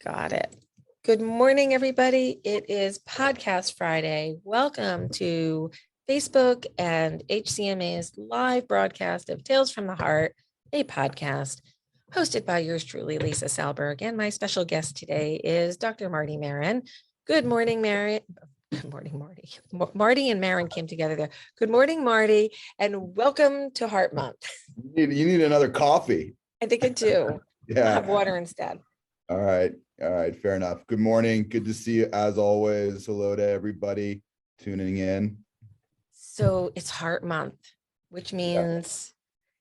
Got it. Good morning, everybody. It is Podcast Friday. Welcome to Facebook and Hcma's live broadcast of Tales from the Heart, a podcast hosted by yours truly, Lisa Salberg. And my special guest today is Dr. Marty Maron. Good morning, Mary. Good morning, Marty. Marty and Maron came together there. Good morning, Marty, and welcome to Heart Month. You need another coffee. I think I do. Yeah. I'll have water instead. All right. Fair enough. Good morning. Good to see you as always. Hello to everybody tuning in. So it's Heart Month, which means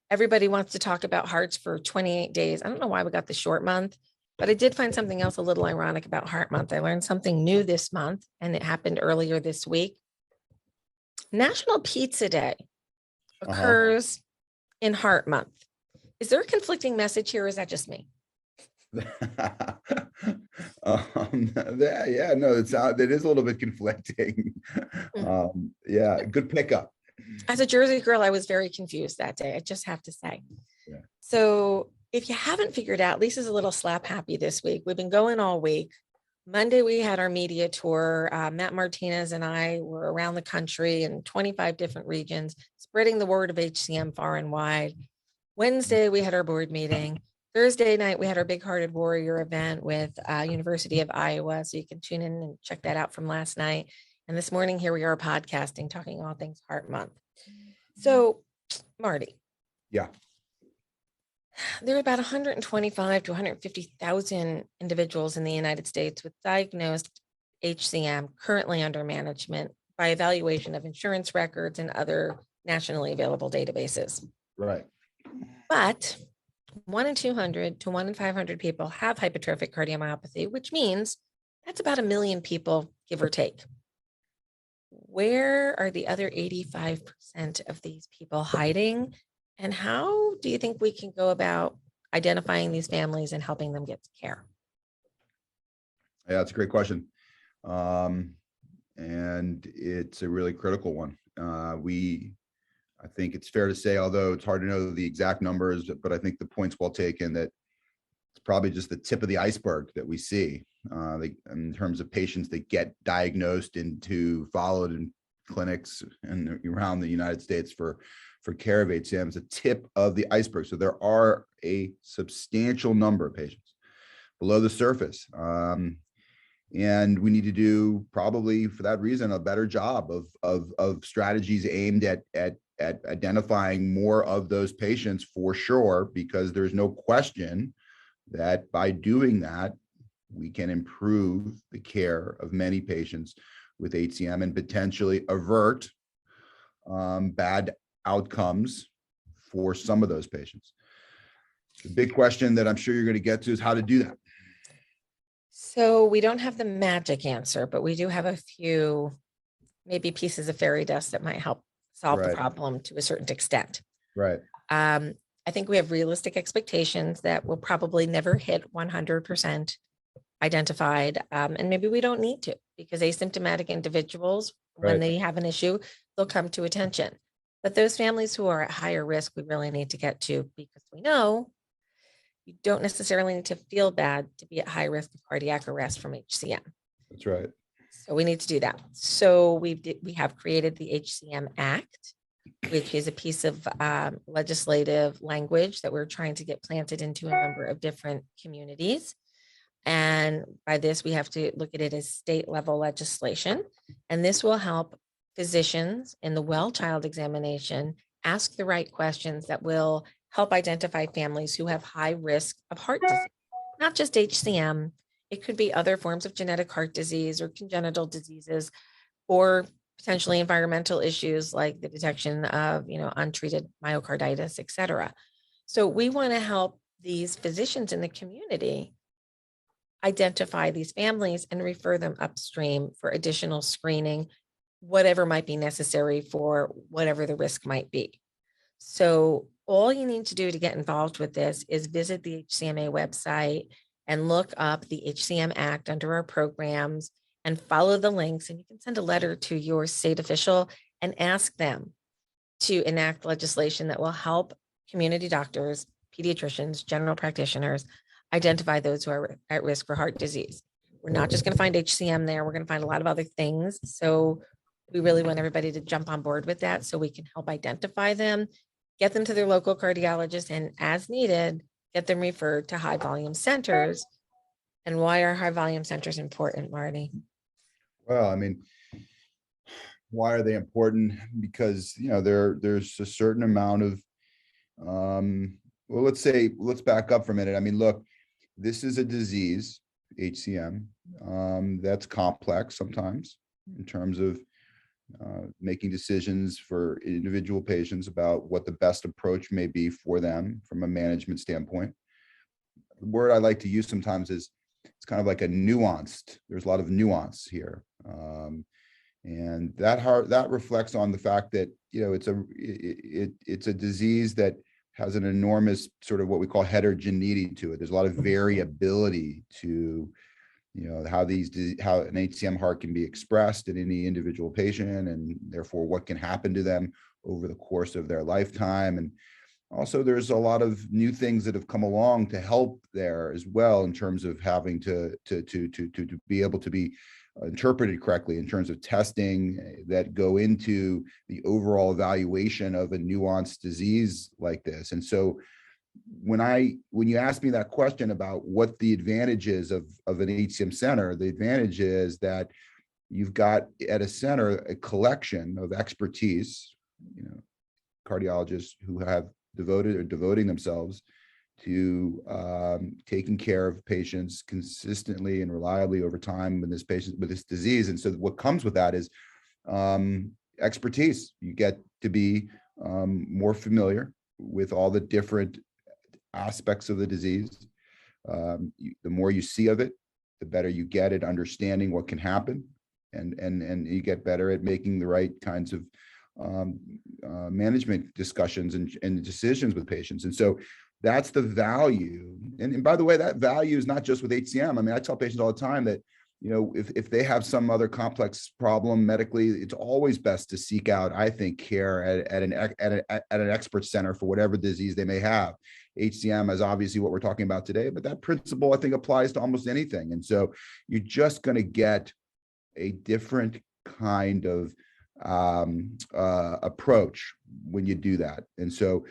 everybody wants to talk about hearts for 28 days. I don't know why we got the short month, but I did find something else a little ironic about Heart Month. I learned something new this month, and it happened earlier this week. National Pizza Day occurs in Heart Month. Is there a conflicting message here, or is that just me? It is a little bit conflicting. Good pickup. As a Jersey girl, I was very confused that day, I just have to say. So if you haven't figured out, Lisa's a little slap happy this week. We've been going all week. Monday, we had our media tour. Matt Martinez and I were around the country in 25 different regions, spreading the word of HCM far and wide. Wednesday, we had our board meeting. Thursday night, we had our Big Hearted Warrior event with University of Iowa. So you can tune in and check that out from last night. And this morning, here we are podcasting, talking all things Heart Month. So, Marty. Yeah. There are about 125 to 150,000 individuals in the United States with diagnosed HCM currently under management by evaluation of insurance records and other nationally available databases. Right. But 1 in 200 to 1 in 500 people have hypertrophic cardiomyopathy, which means that's about 1 million people, give or take. Where are the other 85% of these people hiding? And how do you think we can go about identifying these families and helping them get care? Yeah, that's a great question. And it's a really critical one. I think it's fair to say, although it's hard to know the exact numbers, but I think the point's well taken that it's probably just the tip of the iceberg that we see in terms of patients that get diagnosed followed in clinics and around the United States for care of HCM. It's a tip of the iceberg. So there are a substantial number of patients below the surface. And we need to do, probably for that reason, a better job of strategies aimed at identifying more of those patients, for sure, because there's no question that by doing that, we can improve the care of many patients with HCM and potentially avert bad outcomes for some of those patients. The big question that I'm sure you're going to get to is how to do that. So we don't have the magic answer, but we do have a few maybe pieces of fairy dust that might help solve the problem to a certain extent. Right. I think we have realistic expectations that will probably never hit 100% identified. And maybe we don't need to, because asymptomatic individuals, when they have an issue, they'll come to attention. But those families who are at higher risk, we really need to get to, because we know you don't necessarily need to feel bad to be at high risk of cardiac arrest from HCM. That's right. So we need to do that. So we have created the Hcm Act, which is a piece of legislative language that we're trying to get planted into a number of different communities. And by this, we have to look at it as state level legislation. And this will help physicians in the well child examination ask the right questions that will help identify families who have high risk of heart disease, not just HCM. It could be other forms of genetic heart disease or congenital diseases, or potentially environmental issues like the detection of, untreated myocarditis, et cetera. So we want to help these physicians in the community identify these families and refer them upstream for additional screening, whatever might be necessary for whatever the risk might be. So all you need to do to get involved with this is visit the HCMA website and look up the Hcm Act under our programs and follow the links. And you can send a letter to your state official and ask them to enact legislation that will help community doctors, pediatricians, general practitioners identify those who are at risk for heart disease. We're not just going to find HCM there. We're going to find a lot of other things. So we really want everybody to jump on board with that so we can help identify them, get them to their local cardiologist, and as needed, get them referred to high volume centers. And why are high volume centers important, Marty? Well, I mean, why are they important? Because, there's a certain amount of, well, let's back up for a minute. I mean, look, this is a disease, HCM, that's complex sometimes in terms of making decisions for individual patients about what the best approach may be for them from a management standpoint. The word I like to use sometimes is it's kind of like there's a lot of nuance here. And that reflects on the fact that, it's a disease that has an enormous sort of what we call heterogeneity to it. There's a lot of variability to, how an HCM heart can be expressed in any individual patient, and therefore what can happen to them over the course of their lifetime. And also there's a lot of new things that have come along to help there as well, in terms of having to be able to be interpreted correctly in terms of testing that go into the overall evaluation of a nuanced disease like this. And so when you ask me that question about what the advantage is of an HCM center, the advantage is that you've got at a center a collection of expertise, cardiologists who have devoting themselves to taking care of patients consistently and reliably over time with this disease. And so what comes with that is expertise. You get to be more familiar with all the different aspects of the disease. The more you see of it, the better you get at understanding what can happen, and you get better at making the right kinds of management discussions and decisions with patients. And so that's the value. And by the way, that value is not just with HCM. I mean, I tell patients all the time that, if they have some other complex problem medically, it's always best to seek out, I think, care at an expert center for whatever disease they may have. HCM is obviously what we're talking about today, but that principle, I think, applies to almost anything. And so you're just going to get a different kind of approach when you do that. And so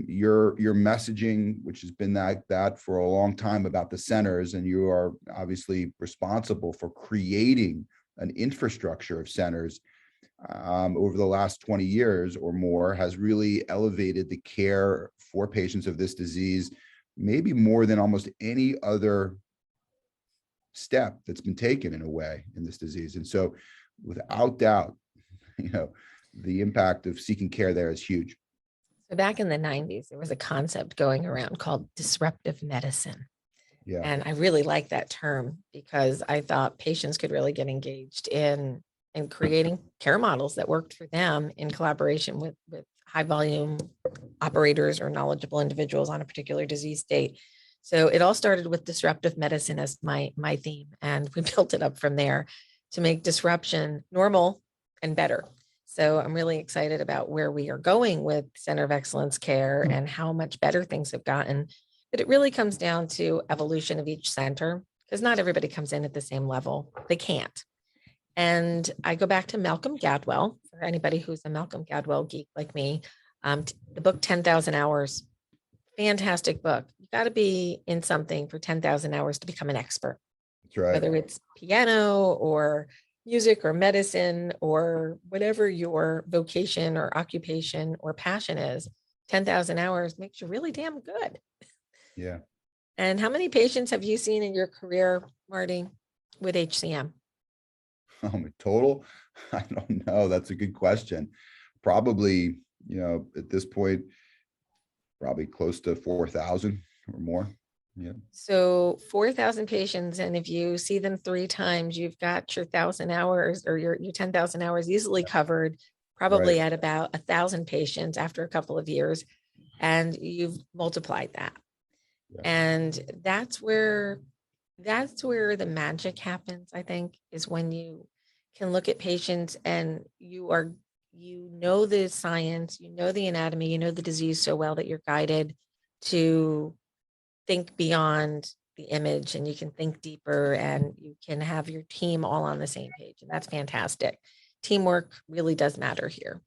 your messaging, which has been that for a long time about the centers, and you are obviously responsible for creating an infrastructure of centers over the last 20 years or more, has really elevated the care for patients of this disease, maybe more than almost any other step that's been taken in a way in this disease. And so without doubt, the impact of seeking care there is huge. So back in the 90s, there was a concept going around called disruptive medicine. Yeah. And I really like that term because I thought patients could really get engaged in creating care models that worked for them in collaboration with high volume operators or knowledgeable individuals on a particular disease state. So it all started with disruptive medicine as my theme, and we built it up from there to make disruption normal and better. So I'm really excited about where we are going with Center of Excellence Care and how much better things have gotten. But it really comes down to evolution of each center, because not everybody comes in at the same level. They can't. And I go back to Malcolm Gladwell, for anybody who's a Malcolm Gladwell geek like me, the book 10,000 Hours, fantastic book. You got to be in something for 10,000 hours to become an expert. That's right. Whether it's piano or music or medicine or whatever your vocation or occupation or passion is, 10,000 hours makes you really damn good. Yeah. And how many patients have you seen in your career, Marty, with HCM? Total? I don't know. That's a good question. Probably, at this point, probably close to 4,000 or more. Yeah. So 4,000 patients. And if you see them 3 times, you've got your 1,000 hours or your 10,000 hours easily covered, probably Right. at about 1,000 patients after a couple of years. And you've multiplied that. Yeah. And that's where the magic happens, I think, is when you can look at patients and you know the science, you know the anatomy, you know the disease so well that you're guided to think beyond the image and you can think deeper and you can have your team all on the same page. And that's fantastic. Teamwork really does matter here.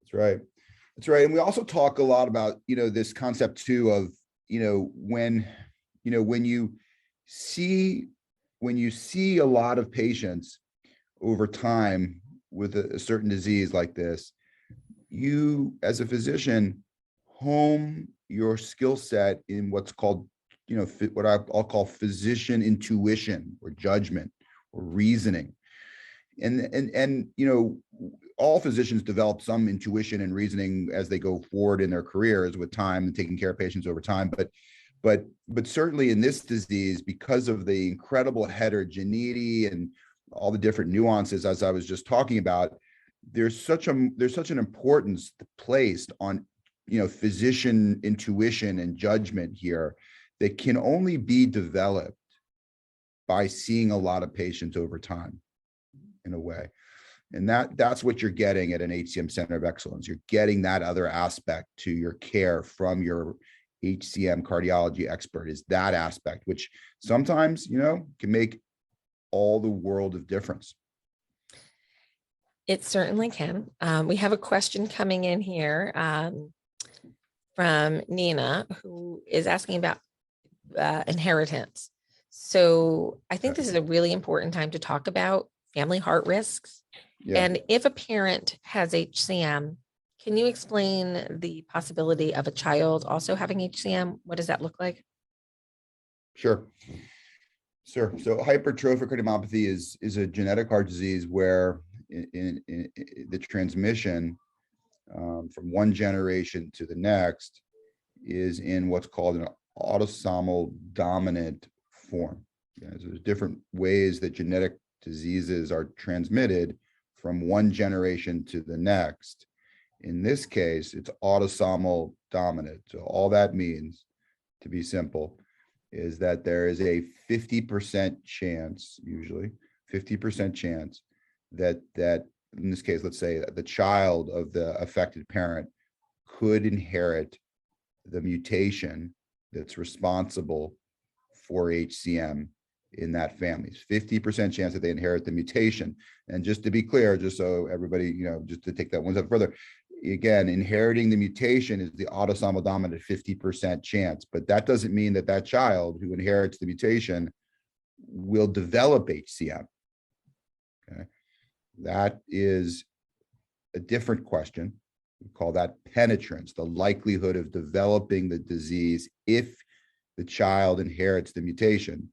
That's right. That's right. And we also talk a lot about, this concept too of, when you see a lot of patients over time with a certain disease like this, you as a physician hone your skill set in what's called, what I'll call physician intuition or judgment or reasoning. And all physicians develop some intuition and reasoning as they go forward in their careers with time and taking care of patients over time. But certainly in this disease, because of the incredible heterogeneity and all the different nuances, as I was just talking about, there's such an importance placed on, physician intuition and judgment here that can only be developed by seeing a lot of patients over time, in a way. And that's what you're getting at an HCM Center of Excellence. You're getting that other aspect to your care from your HCM cardiology expert, is that aspect, which sometimes, can make all the world of difference. It certainly can. We have a question coming in here from Nina, who is asking about inheritance. So I think this is a really important time to talk about family heart risks. Yeah. And if a parent has HCM, can you explain the possibility of a child also having HCM? What does that look like? Sure. So hypertrophic cardiomyopathy is a genetic heart disease where in the transmission from one generation to the next is in what's called an autosomal dominant form. So there's different ways that genetic diseases are transmitted from one generation to the next. In this case, it's autosomal dominant. So all that means, to be simple, is that there is a 50% chance, usually 50% chance that in this case, let's say that the child of the affected parent could inherit the mutation that's responsible for HCM in that family. 50% chance that they inherit the mutation. And just to be clear, just so everybody, just to take that one step further, again, inheriting the mutation is the autosomal dominant 50% chance, but that doesn't mean that that child who inherits the mutation will develop HCM. Okay, that is a different question. We call that penetrance, the likelihood of developing the disease if the child inherits the mutation.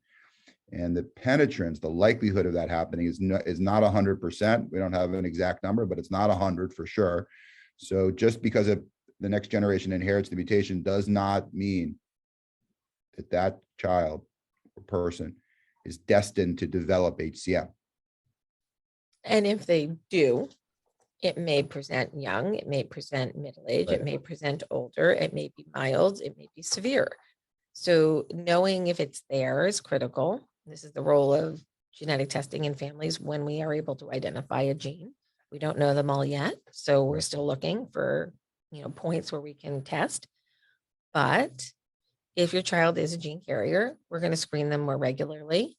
And the penetrance, the likelihood of that happening is not 100%. We don't have an exact number, but it's not 100 for sure. So just because the next generation inherits the mutation does not mean that that child or person is destined to develop HCM. And if they do, it may present young, it may present middle-aged, Right. It may present older, it may be mild, it may be severe. So knowing if it's there is critical. This is the role of genetic testing in families when we are able to identify a gene. We don't know them all yet, so we're still looking for, points where we can test. But if your child is a gene carrier, we're going to screen them more regularly,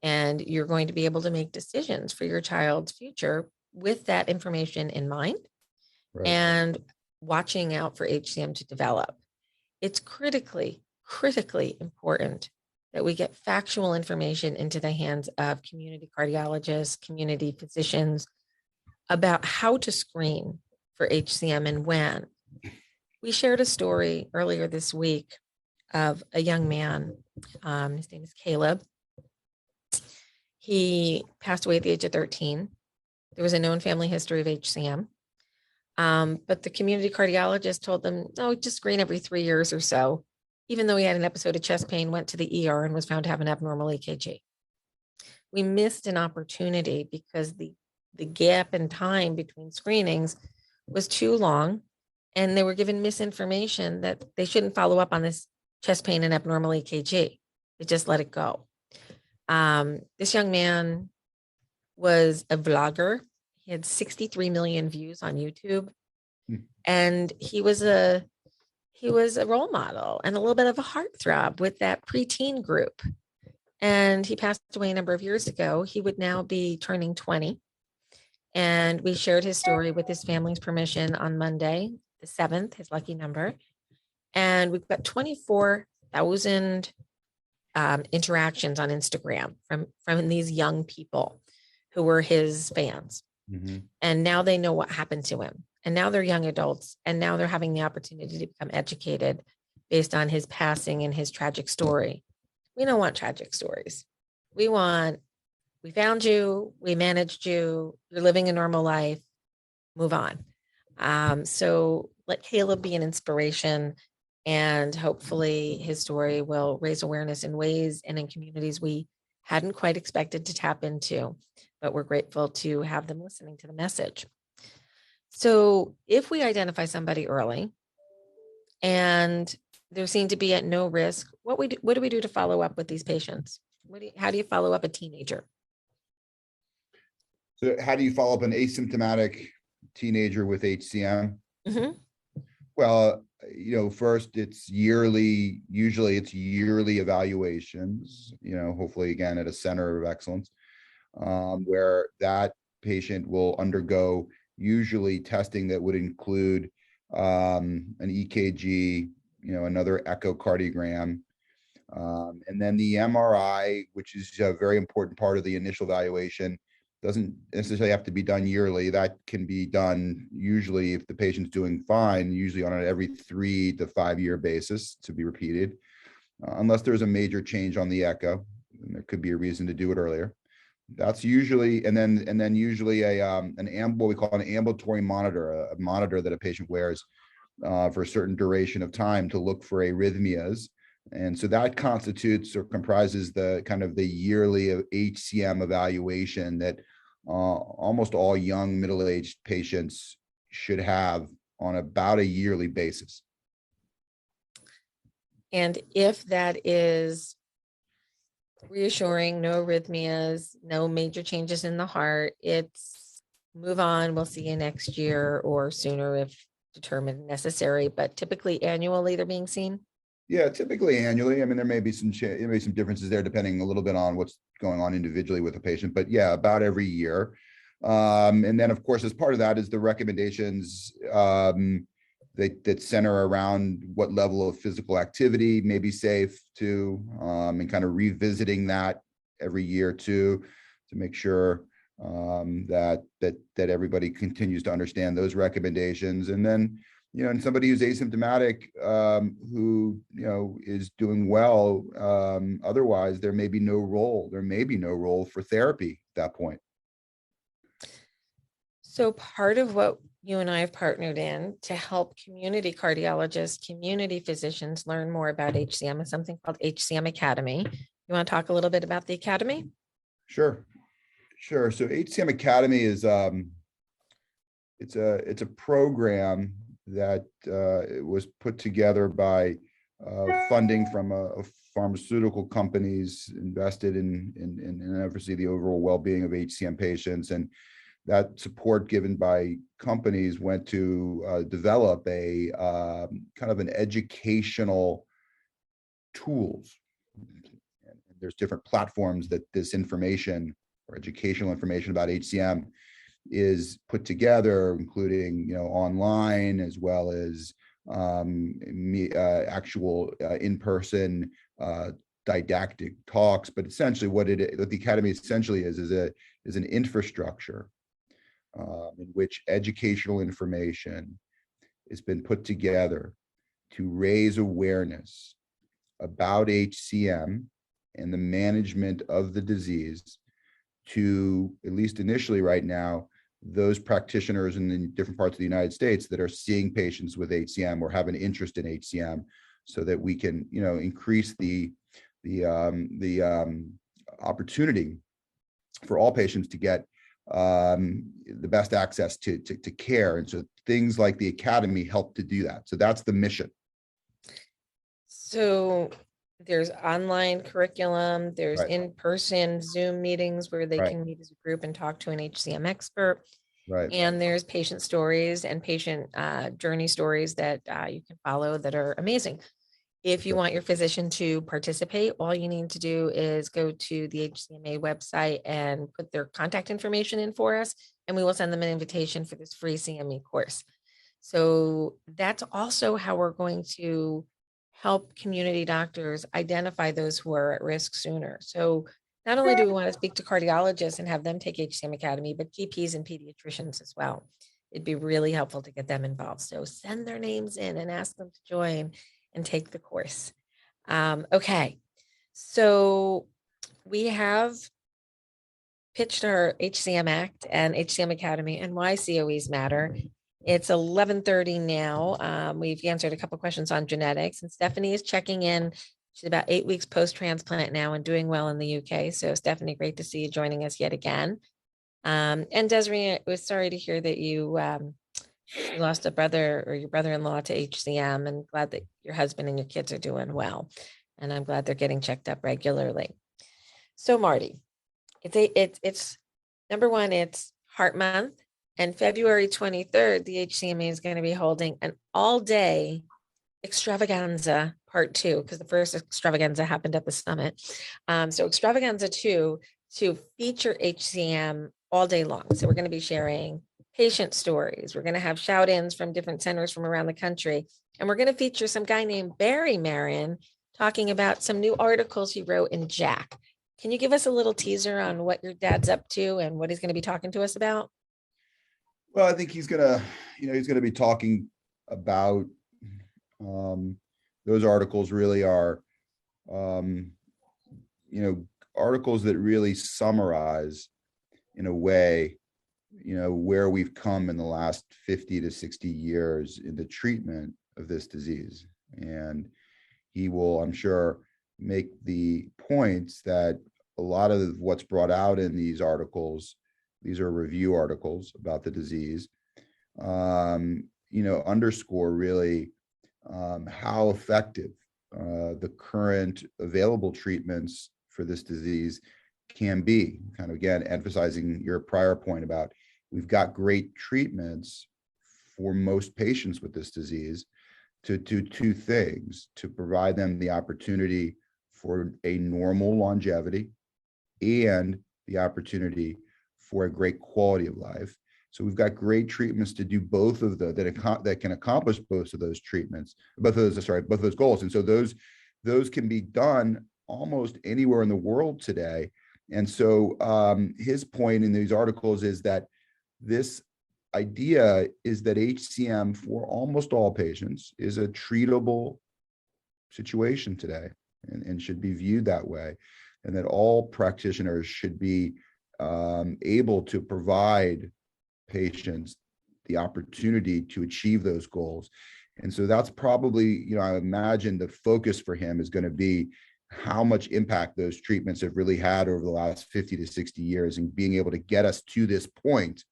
and you're going to be able to make decisions for your child's future with that information in mind, Right. and watching out for HCM to develop. It's critically important that we get factual information into the hands of community cardiologists, community physicians, about how to screen for HCM and when. We shared a story earlier this week of a young man. His name is Caleb. He passed away at the age of 13. There was a known family history of HCM. But the community cardiologist told them, no, just screen every 3 years or so, even though he had an episode of chest pain, went to the ER and was found to have an abnormal EKG. We missed an opportunity because the gap in time between screenings was too long, and they were given misinformation that they shouldn't follow up on this chest pain and abnormal EKG. They just let it go. This young man was a vlogger. He had 63 million views on YouTube. And he was he was a role model and a little bit of a heartthrob with that preteen group. And he passed away a number of years ago. He would now be turning 20. And we shared his story with his family's permission on Monday, the 7th, his lucky number. And we've got 24,000 interactions on Instagram from these young people who were his fans. Mm-hmm. And now they know what happened to him. And now they're young adults. And now they're having the opportunity to become educated based on his passing and his tragic story. We don't want tragic stories. We found you, we managed you, you're living a normal life, move on. So let Caleb be an inspiration, and hopefully his story will raise awareness in ways and in communities we hadn't quite expected to tap into, but we're grateful to have them listening to the message. So if we identify somebody early and they seem to be at no risk, what do we do to follow up with these patients? How do you follow up a teenager? So how do you follow up an asymptomatic teenager with HCM? Mm-hmm. Well, first usually it's yearly evaluations, hopefully again at a center of excellence, where that patient will undergo usually testing that would include an EKG, another echocardiogram, and then the MRI, which is a very important part of the initial evaluation. Doesn't necessarily have to be done yearly. That can be done usually if the patient's doing fine, usually on an every 3 to 5 year basis to be repeated, unless there's a major change on the echo, and there could be a reason to do it earlier. That's usually, and then usually what we call an ambulatory monitor, a monitor that a patient wears for a certain duration of time to look for arrhythmias. And so that constitutes or comprises the kind of the yearly HCM evaluation that almost all young middle-aged patients should have on about a yearly basis. And if that is reassuring, no arrhythmias, no major changes in the heart, it's move on, we'll see you next year or sooner if determined necessary, but typically annually they're being seen? Yeah, typically annually. I mean, there may be some differences there depending a little bit on what's going on individually with the patient, but yeah, about every year. And then of course, as part of that is the recommendations that center around what level of physical activity may be safe to, and kind of revisiting that every year too, to make sure that everybody continues to understand those recommendations. And then, and somebody who's asymptomatic, who, is doing well, otherwise there may be no role for therapy at that point. So part of what you and I have partnered in to help community cardiologists, community physicians learn more about HCM is something called Hcm Academy. You want to talk a little bit about the Academy? Sure. So Hcm Academy is it's a program that was put together by funding from pharmaceutical companies invested in obviously the overall well-being of HCM patients, and that support given by companies went to develop a kind of an educational tools. And there's different platforms that this information or educational information about HCM is put together, including online as well as actual in-person didactic talks. But essentially, what the Academy essentially is an infrastructure in which educational information has been put together to raise awareness about HCM and the management of the disease to, at least initially right now, those practitioners in the different parts of the United States that are seeing patients with HCM or have an interest in HCM, so that we can, increase the opportunity for all patients to get the best access to care. And so things like the Academy help to do that. So that's the mission. So there's online curriculum, there's Right. in-person Zoom meetings where they Right. can meet as a group and talk to an HCM expert. Right. And there's patient stories and patient journey stories that you can follow that are amazing. If you Sure. want your physician to participate, all you need to do is go to the HCMA website and put their contact information in for us, and we will send them an invitation for this free CME course. So that's also how we're going to help community doctors identify those who are at risk sooner. So not only do we want to speak to cardiologists and have them take Hcm Academy, but GPs and pediatricians as well. It'd be really helpful to get them involved. So send their names in and ask them to join and take the course. Okay, so we have pitched our Hcm Act and Hcm Academy and why COEs matter. It's 11:30 now. We've answered a couple questions on genetics, and Stephanie is checking in. She's about 8 weeks post-transplant now and doing well in the UK. So Stephanie, great to see you joining us yet again. And Desiree, I was sorry to hear that you lost a brother or your brother-in-law to HCM, and glad that your husband and your kids are doing well. And I'm glad they're getting checked up regularly. So Marty, it's number one, it's Heart Month, and February 23rd, the HCMA is going to be holding an all-day extravaganza part 2, because the first extravaganza happened at the summit. So extravaganza 2 to feature HCM all day long. So we're going to be sharing patient stories. We're going to have shout-ins from different centers from around the country. And we're going to feature some guy named Barry Maron talking about some new articles he wrote in Jack. Can you give us a little teaser on what your dad's up to and what he's going to be talking to us about? Well, I think he's gonna be talking about those articles really are, articles that really summarize in a way, where we've come in the last 50 to 60 years in the treatment of this disease. And he will, I'm sure, make the points that a lot of what's brought out in these articles, these are review articles about the disease, underscore really how effective the current available treatments for this disease can be. Kind of again, emphasizing your prior point about we've got great treatments for most patients with this disease to do two things: to provide them the opportunity for a normal longevity and the opportunity for a great quality of life. So we've got great treatments to do both of those that can accomplish both of those goals. And so those can be done almost anywhere in the world today. And so his point in these articles is that this idea is that HCM for almost all patients is a treatable situation today and should be viewed that way. And that all practitioners should be able to provide patients the opportunity to achieve those goals. And so that's probably, I imagine the focus for him is going to be how much impact those treatments have really had over the last 50 to 60 years and being able to get us to this point.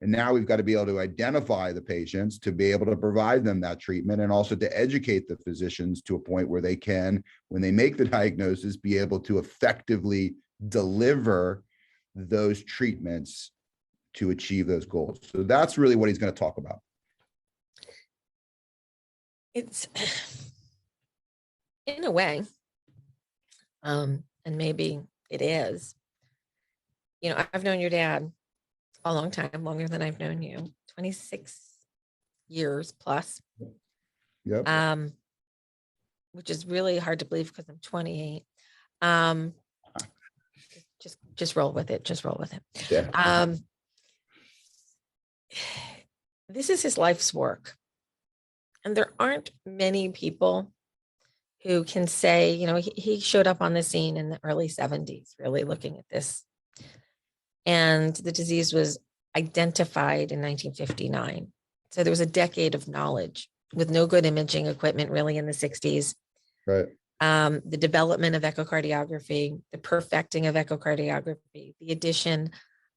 And now we've got to be able to identify the patients to be able to provide them that treatment, and also to educate the physicians to a point where they can, when they make the diagnosis, be able to effectively deliver those treatments to achieve those goals. So that's really what he's going to talk about. It's in a way, and maybe it is, I've known your dad a long time, longer than I've known you, 26 years plus. Yep. Which is really hard to believe because I'm 28. Just roll with it. Just roll with it. Yeah. This is his life's work. And there aren't many people who can say, he showed up on the scene in the early 70s, really looking at this. And the disease was identified in 1959. So there was a decade of knowledge with no good imaging equipment really in the 60s. Right. The development of echocardiography, the perfecting of echocardiography, the addition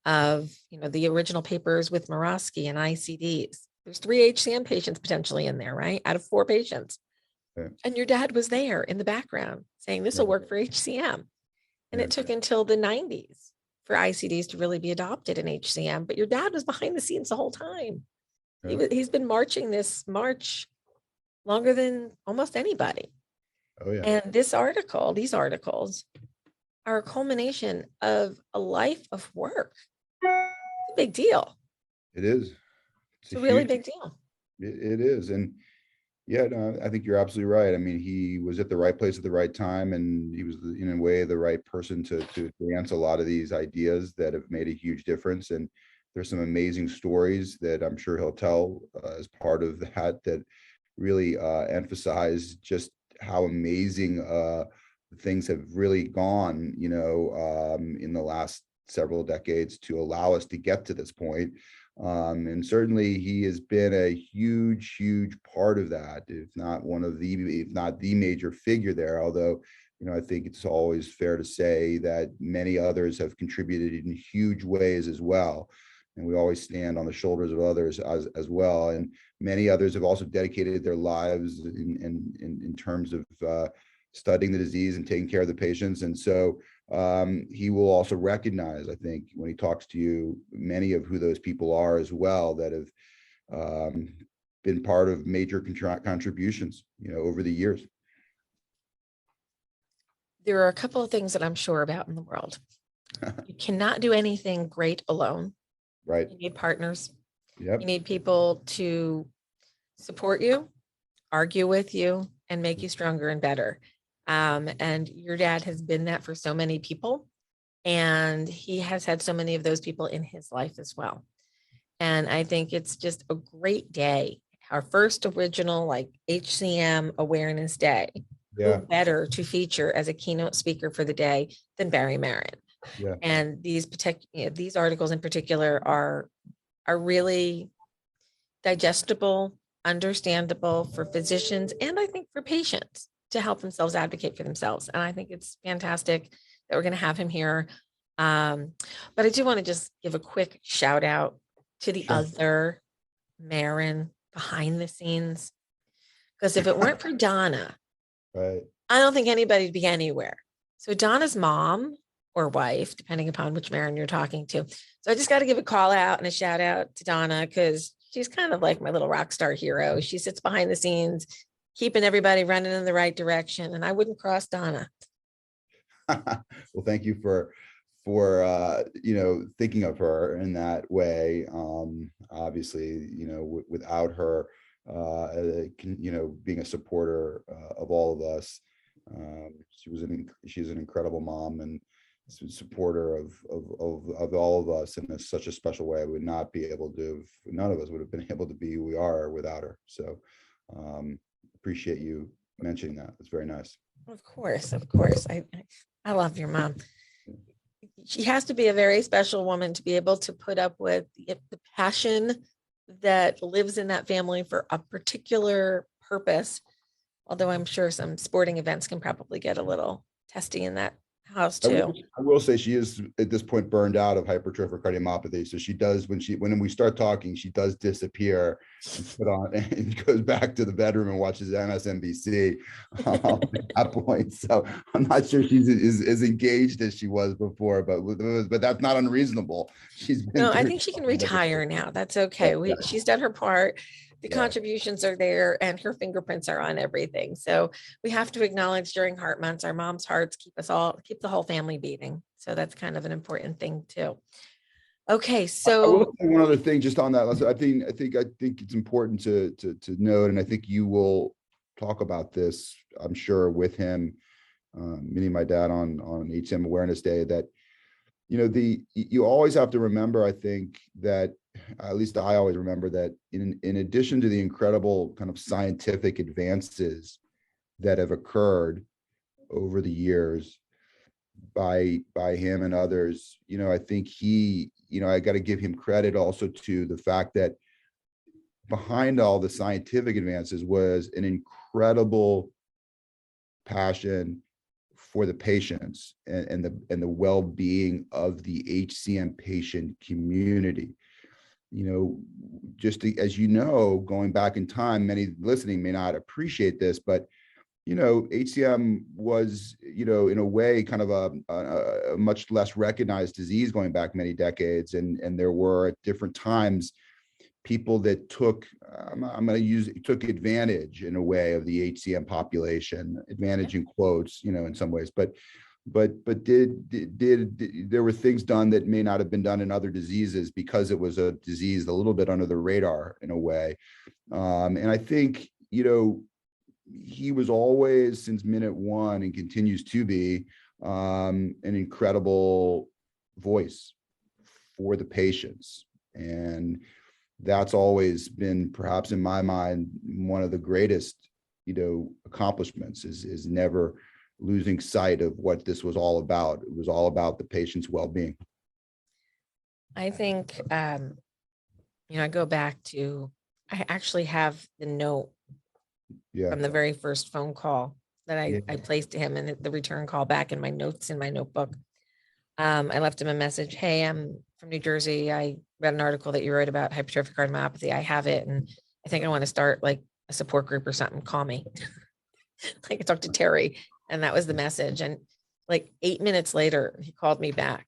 of, the original papers with Morosky and ICDs. There's 3 HCM patients potentially in there, right? Out of 4 patients. Right. And your dad was there in the background saying, this will work for HCM. And it took until the 90s for ICDs to really be adopted in HCM, but your dad was behind the scenes the whole time. Yeah. He's been marching this march longer than almost anybody. Oh yeah. And these articles are a culmination of a life of work. It's a big deal. It is. It's a really big deal. It is. And yeah, no, I think you're absolutely right. I mean, he was at the right place at the right time, and he was in a way the right person to advance a lot of these ideas that have made a huge difference. And there's some amazing stories that I'm sure he'll tell as part of that really emphasize just how amazing things have really gone, in the last several decades to allow us to get to this point. And certainly he has been a huge part of that, if not the major figure there. Although, I think it's always fair to say that many others have contributed in huge ways as well. And we always stand on the shoulders of others as well. And many others have also dedicated their lives in terms of studying the disease and taking care of the patients. And so he will also recognize, I think, when he talks to you, many of who those people are as well that have been part of major contributions, over the years. There are a couple of things that I'm sure about in the world. You cannot do anything great alone. Right. You need partners. Yep. You need people to support you, argue with you, and make you stronger and better. And your dad has been that for so many people, and he has had so many of those people in his life as well. And I think it's just a great day. Our first original HCM Awareness Day. Yeah. Who better to feature as a keynote speaker for the day than Barry Maron? Yeah. And these articles in particular are really digestible, understandable for physicians, and I think for patients to help themselves advocate for themselves. And I think it's fantastic that we're going to have him here. But I do want to just give a quick shout out to the other Maron behind the scenes, because if it weren't for Donna, right, I don't think anybody'd be anywhere. So Donna's mom or wife, depending upon which Maron you're talking to. So I just got to give a call out and a shout out to Donna, because she's kind of like my little rock star hero. She sits behind the scenes, keeping everybody running in the right direction. And I wouldn't cross Donna. Well, thank you for thinking of her in that way. Obviously, without her, being a supporter of all of us, she's an incredible mom and supporter of all of us in such a special way. None of us would have been able to be who we are without her. So appreciate you mentioning that. It's very nice. Of course. I love your mom. She has to be a very special woman to be able to put up with the passion that lives in that family for a particular purpose. Although I'm sure some sporting events can probably get a little testy in that house too. I will say she is at this point burned out of hypertrophic cardiomyopathy. So she does, when we start talking, she does disappear and goes back to the bedroom and watches MSNBC at that point. So I'm not sure she's as engaged as she was before, but that's not unreasonable. I think she can retire now. That's okay. She's done her part. The contributions are there and her fingerprints are on everything. So we have to acknowledge during Heart Months, our mom's hearts keep the whole family beating. So that's kind of an important thing too. Okay. So I will say one other thing just on that. I think it's important to note, and I think you will talk about this, I'm sure, with him, meeting my dad on Hcm Awareness Day, that, you always have to remember, I think, that at least I always remember that in addition to the incredible kind of scientific advances that have occurred over the years by him and others, I think I got to give him credit also to the fact that behind all the scientific advances was an incredible passion for the patients and the well-being of the HCM patient community. Just as going back in time, many listening may not appreciate this, but HCM was, in a way, kind of a much less recognized disease going back many decades. And there were at different times people that took advantage in a way of the HCM population, advantage in quotes, in some ways, but there were things done that may not have been done in other diseases because it was a disease a little bit under the radar in a way. And I think, he was always, since minute one, and continues to be, an incredible voice for the patients. And that's always been, perhaps in my mind, one of the greatest, accomplishments is never losing sight of what this was all about. It was all about the patient's well-being. I think, I go back to, I actually have the note from the very first phone call that I placed to him, and the return call back in my notes in my notebook. I left him a message. Hey, I'm from New Jersey. I read an article that you wrote about hypertrophic cardiomyopathy. I have it, and I think I want to start like a support group or something. Call me. Like, I talked to Terry, and that was the message. And like 8 minutes later, he called me back.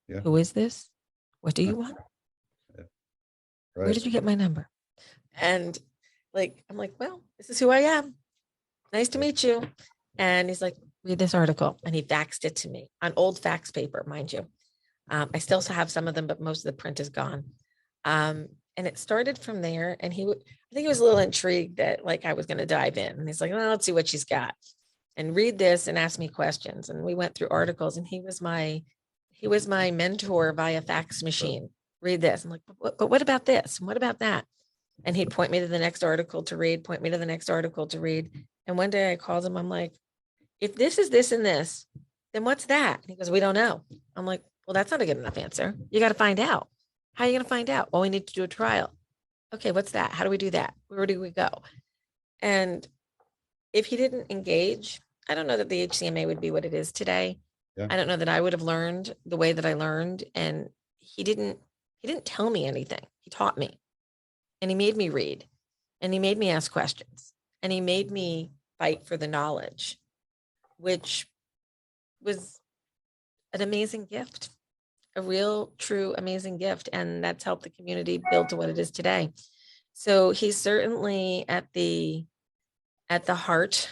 Yeah. Who is this? What do you want? Yeah. Right. Where did you get my number? And I'm like, well, this is who I am. Nice to meet you. And he's like, read this article. And he faxed it to me on old fax paper, mind you. I still have some of them, but most of the print is gone. And it started from there. And I think he was a little intrigued that I was going to dive in. And he's like, well, let's see what she's got and read this and ask me questions. And we went through articles, and he was my mentor via fax machine. Read this. I'm like, but what about this? And what about that? And he'd point me to the next article to read, point me to the next article to read. And one day I called him. I'm like, if this is this and this, then what's that? And he goes, we don't know. I'm like, well, that's not a good enough answer. You got to find out. How are you going to find out? Well, we need to do a trial. Okay, what's that? How do we do that? Where do we go? And if he didn't engage, I don't know that the HCMA would be what it is today. Yeah. I don't know that I would have learned the way that I learned. And he didn't tell me anything. He taught me. And he made me read, and he made me ask questions, and he made me fight for the knowledge, which was an amazing gift, a real, true, amazing gift. And that's helped the community build to what it is today. So he's certainly at the heart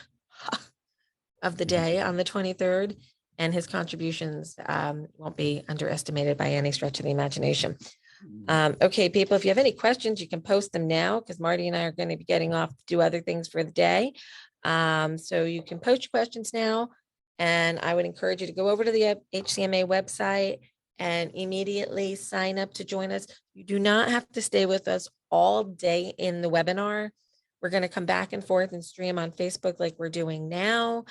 of the day on the 23rd, and his contributions won't be underestimated by any stretch of the imagination. Okay, people, if you have any questions, you can post them now, because Marty and I are going to be getting off to do other things for the day. So you can post your questions now, and I would encourage you to go over to the HCMA website and immediately sign up to join us. You do not have to stay with us all day in the webinar. We're going to come back and forth and stream on Facebook like we're doing now,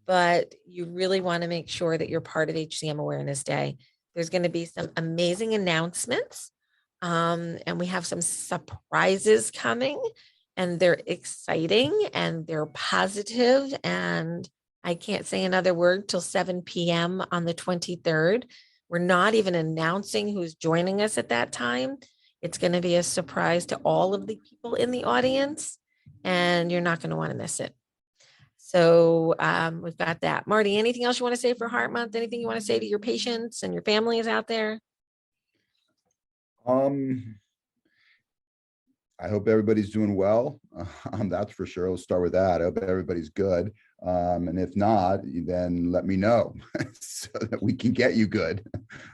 but you really want to make sure that you're part of HCM Awareness Day. There's going to be some amazing announcements. And we have some surprises coming, and they're exciting and they're positive. And I can't say another word till 7 p.m. on the 23rd. We're not even announcing who's joining us at that time. It's going to be a surprise to all of the people in the audience, and you're not going to want to miss it. So we've got that. Marty, anything else you want to say for Heart Month? Anything you want to say to your patients and your families out there? I hope everybody's doing well. That's for sure. Let's start with that. I hope everybody's good. And if not, then let me know so that we can get you good.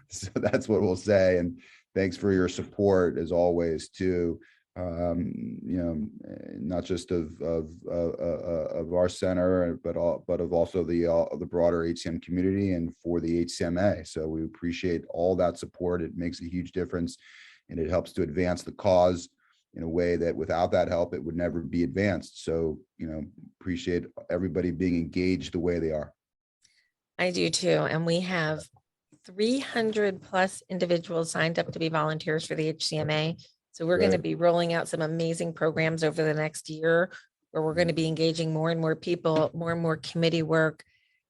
So that's what we'll say. And thanks for your support as always too. Not just of our center, but of also the broader HCM community and for the HCMA. So we appreciate all that support. It makes a huge difference, and it helps to advance the cause in a way that without that help, it would never be advanced. So, appreciate everybody being engaged the way they are. I do too. And we have 300 plus individuals signed up to be volunteers for the HCMA. So we're going to be rolling out some amazing programs over the next year, where we're going to be engaging more and more people, more and more committee work.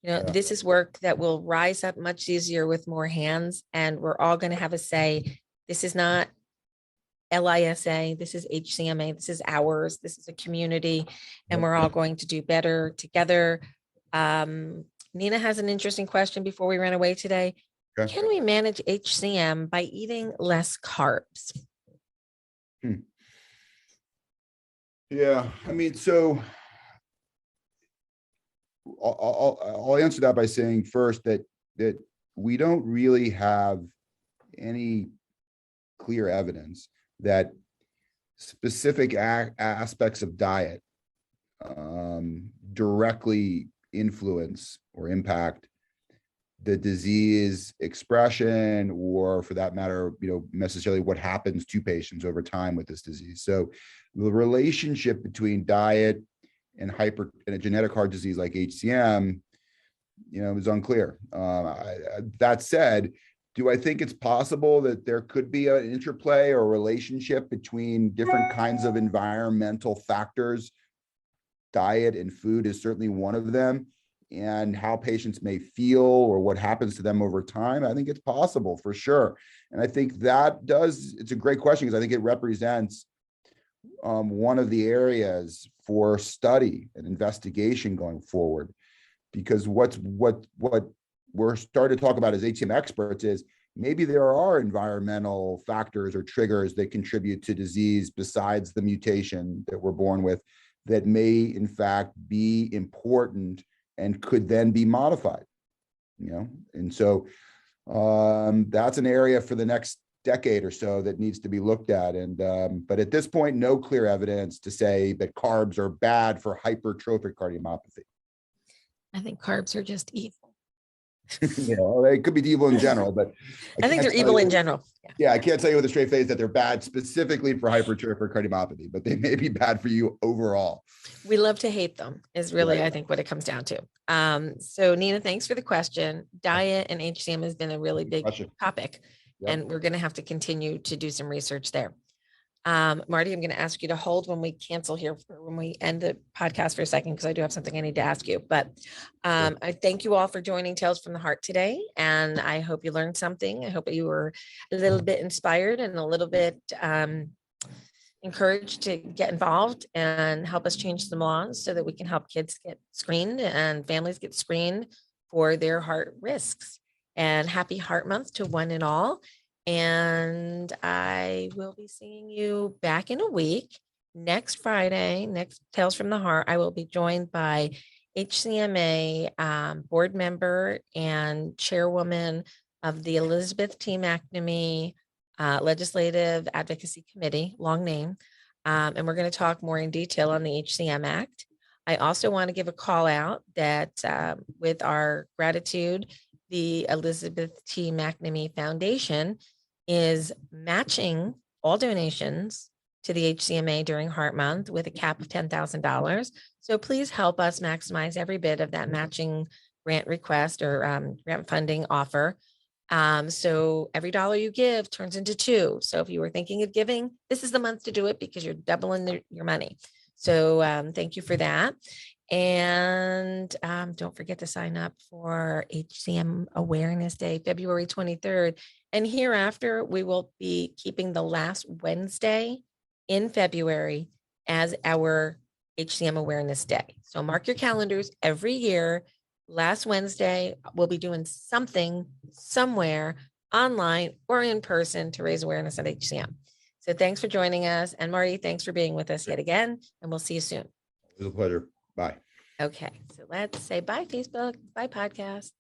This is work that will rise up much easier with more hands, and we're all going to have a say. This is not LISA, this is HCMA, this is ours, this is a community, and we're all going to do better together. Nina has an interesting question before we run away today. Okay. Can we manage HCM by eating less carbs? Yeah, I mean, so I'll answer that by saying first that we don't really have any clear evidence that specific aspects of diet directly influence or impact the disease expression, or for that matter, necessarily what happens to patients over time with this disease. So the relationship between diet and a genetic heart disease like HCM, is unclear. That said, do I think it's possible that there could be an interplay or relationship between different kinds of environmental factors? Diet and food is certainly one of them, and how patients may feel or what happens to them over time. I think it's possible for sure. And I think it's a great question, because I think it represents one of the areas for study and investigation going forward. Because what we're starting to talk about as HCM experts is maybe there are environmental factors or triggers that contribute to disease besides the mutation that we're born with, that may in fact be important and could then be modified, and so that's an area for the next decade or so that needs to be looked at. And but at this point, no clear evidence to say that carbs are bad for hypertrophic cardiomyopathy. I think carbs are just evil. They could be evil in general, but I think they're evil in general. Yeah, I can't tell you with a straight face that they're bad specifically for hypertrophic cardiomyopathy, but they may be bad for you overall. We love to hate them is really, I think, what it comes down to. So Nina, thanks for the question. Diet and HCM has been a really big topic, and we're going to have to continue to do some research there. Marty, I'm going to ask you to hold when we cancel here, when we end the podcast for a second, because I do have something I need to ask you. But I thank you all for joining Tales from the Heart today. And I hope you learned something. I hope you were a little bit inspired and a little bit encouraged to get involved and help us change some laws so that we can help kids get screened and families get screened for their heart risks. And happy Heart Month to one and all. And I will be seeing you back in a week. Next Friday, next Tales from the Heart, I will be joined by Hcma board member and chairwoman of the Elizabeth Team Academy Legislative Advocacy Committee, long name. And we're going to talk more in detail on the Hcm Act. I also want to give a call out that with our gratitude, the Elizabeth T. McNamee Foundation is matching all donations to the HCMA during Heart Month with a cap of $10,000. So please help us maximize every bit of that matching grant request or grant funding offer. So every dollar you give turns into two. So if you were thinking of giving, this is the month to do it, because you're doubling your money. So thank you for that. And don't forget to sign up for Hcm Awareness Day, February 23rd. And hereafter, we will be keeping the last Wednesday in February as our Hcm Awareness Day. So mark your calendars every year. Last Wednesday, we'll be doing something somewhere online or in person to raise awareness of HCM. So thanks for joining us. And Marty, thanks for being with us yet again. And we'll see you soon. It was a pleasure. Bye. Okay, so let's say bye, Facebook. Bye, podcast.